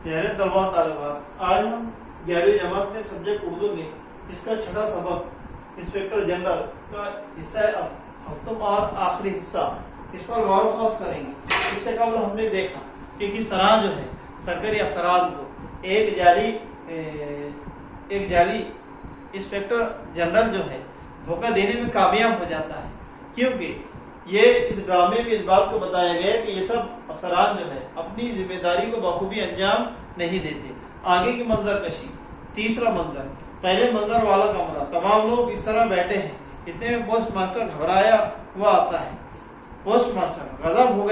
प्यारे तलबा तालिबात, आज हम 11वीं जमात में सब्जेक्ट उर्दू में इसका छठा सबक इंस्पेक्टर जनरल का हिस्सा हफ्तम और आखिरी हिस्सा इस पर गौर खास करेंगे। इससे कबल हमने देखा कि किस तरह जो है सरकारी अफसरान को एक जाली इंस्पेक्टर जनरल जो है धोखा देने में कामयाब हो जाता है, क्योंकि ये इस ड्रामे में इस बात को बताया गया कि ये सब अफसरान जो है अपनी जिम्मेदारी को बखूबी अंजाम नहीं देते। आगे की मंजर कशी, तीसरा मंजर, पहले मंजर वाला कमरा, तमाम लोग इस तरह बैठे हैं। इतने में पोस्ट मास्टर घबराया हुआ आता है। पोस्ट मास्टर, गजब हो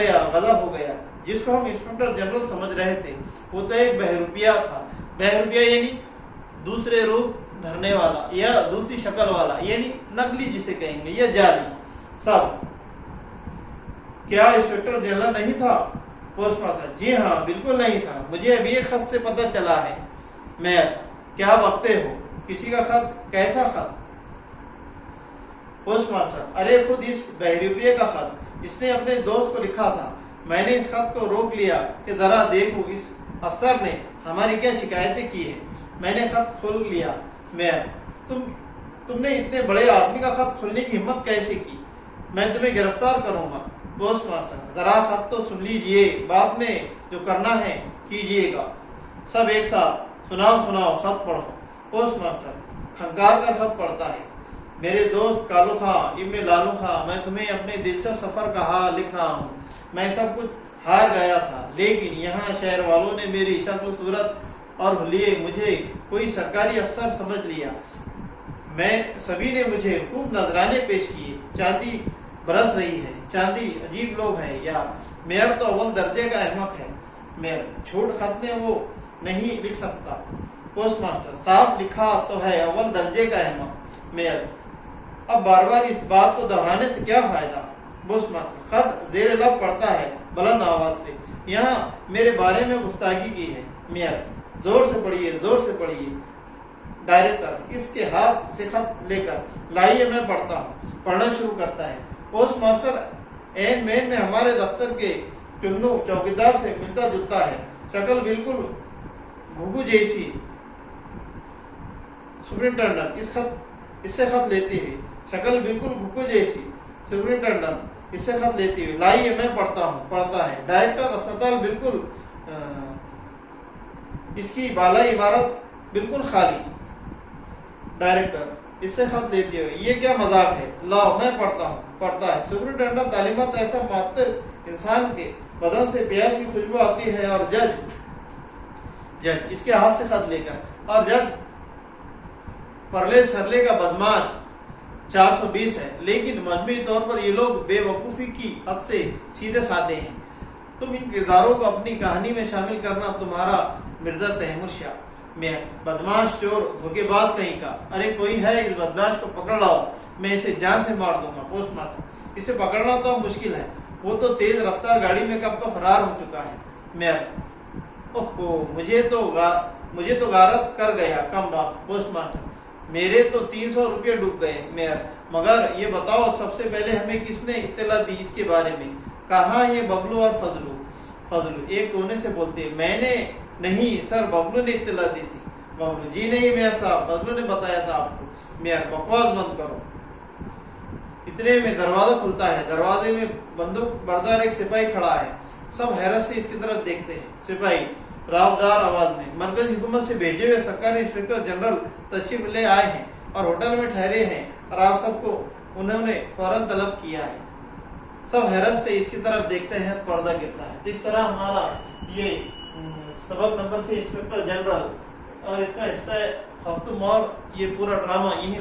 गया। जिसको हम इंस्पेक्टर जनरल समझ रहे थे वो तो एक बहरूपिया था। बहरूपिया यानी दूसरे रूप धरने वाला या दूसरी शक्ल वाला, यानी नकली जिसे कहेंगे, या जाली। सब क्या इंस्पेक्टर जनरल नहीं था? पोस्ट मास्टर, जी हाँ, बिल्कुल नहीं था। मुझे अभी एक खत से पता चला है। मैं, क्या बकते हो? किसी का खत? कैसा खत? पोस्ट मास्टर, अरे खुद इस बहरूपिये का खत। इसने अपने दोस्त को लिखा था। मैंने इस खत को रोक लिया कि जरा देखो इस अफसर ने हमारी क्या शिकायतें की है। मैंने खत खोल लिया। मैं, तुमने इतने बड़े आदमी का खत खोलने की हिम्मत कैसे की? मैं तुम्हें गिरफ्तार करूंगा। पोस्ट मास्टर, जरा खत तो सुन लीजिए, बाद में जो करना है कीजिएगा। सब एक साथ, सुनाओ खत पढ़ो। पोस्ट मास्टर खंगार कर खत पढ़ता है। मेरे दोस्त कालू खां इब्न लालू खां, मैं तुम्हें अपने दिलचस्प सफर का हाल लिख रहा हूँ। मैं सब कुछ हार गया था, लेकिन यहाँ शहर वालों ने मेरी शक्ल सूरत और लिए मुझे कोई सरकारी अफसर समझ लिया। सभी ने मुझे खूब नजराने पेश किए। चांदी बरस रही है। चांदी अजीब लोग हैं, या मेयर तो अव्वल दर्जे का अहमक है। मेयर, झूठ खत में वो नहीं लिख सकता। पोस्ट मास्टर, साफ लिखा तो है अव्वल दर्जे का अहमक। मेयर, अब बार बार इस बात को दोहराने से क्या फायदा? पोस्ट मास्टर, खत जेर लब पढ़ता है बुलंद आवाज से। यहाँ मेरे बारे में गुस्ताखी की है। मेयर, जोर से पढ़िए। डायरेक्टर इसके हाथ से खत लेकर लाइए, मैं पढ़ता हूँ। पढ़ना शुरू करता है। पोस्ट मास्टर एन मैन में हमारे दफ्तर के चुन्नू चौकीदार से मिलता जुलता है। शक्ल बिल्कुल घुघू जैसी। सुपरिंटेंडेंट इससे खत लेती हुई। शक्ल बिल्कुल घुघू जैसी। सुपरिंटेंडेंट इससे खत लेती हुई। लाइए, मैं पढ़ता हूँ। पढ़ता है। डायरेक्टर अस्पताल बिल्कुल इसकी बालाई इमारत बिल्कुल खाली। डायरेक्टर इससे खत लेते हुए, ये क्या मजाक है? लाओ, मैं पढ़ता हूँ। पढ़ता है। सुपरिंटेंडेंट तालीमात ऐसा मात्र इंसान के बदन से प्याज की खुशबू आती है। और जज इसके हाथ से खत लेकर, और जज परले सरले का बदमाश 420 है, लेकिन मजमूई तौर पर ये लोग बेवकूफी की हद से सीधे साधे हैं। तुम इन किरदारों को अपनी कहानी में शामिल करना तुम्हारा मिर्जा तैमूर शाह। मैं, बदमाश, चोर, धोखेबाज कहीं का। अरे कोई है, इस बदमाश को पकड़ लाओ, मैं इसे जान से मार दूंगा। पोस्ट मास्टर, इसे पकड़ना तो मुश्किल है, वो तो तेज रफ्तार गाड़ी में कब का फरार हो चुका है। मैं, ओहो, मुझे तो गारत कर गया कम बात। पोस्ट मास्टर, मेरे तो 300 रुपये डूब गए। मेयर, मगर ये बताओ सबसे पहले हमें किसने इत्तला दी इसके बारे में? कहाँ ये बबलू और फजलू एक कोने से बोलते हैं। मैंने नहीं सर, बबलू ने इत्तला दी थी। बबलू, जी नहीं मेयर साहब, फजलू ने बताया था आपको। मेयर, बकवास बंद करो। इतने में दरवाजा खुलता है। दरवाजे में बंदूक बरदार एक सिपाही खड़ा है। सब हैरत से इसकी तरफ देखते हैं। सिपाही रावदार आवाज में, मरकजी हुकूमत से भेजे हुए सरकारी इंस्पेक्टर जनरल तशरीफ ले आए हैं और होटल में ठहरे हैं, और आप सबको उन्होंने फौरन तलब किया है। सब हैरत से इसकी तरफ देखते हैं। पर्दा गिरता है। इस तरह हमारा ये सबक नंबर 6 इंस्पेक्टर जनरल और इसका हिस्सा हफ्तुम और ये पूरा ड्रामा यही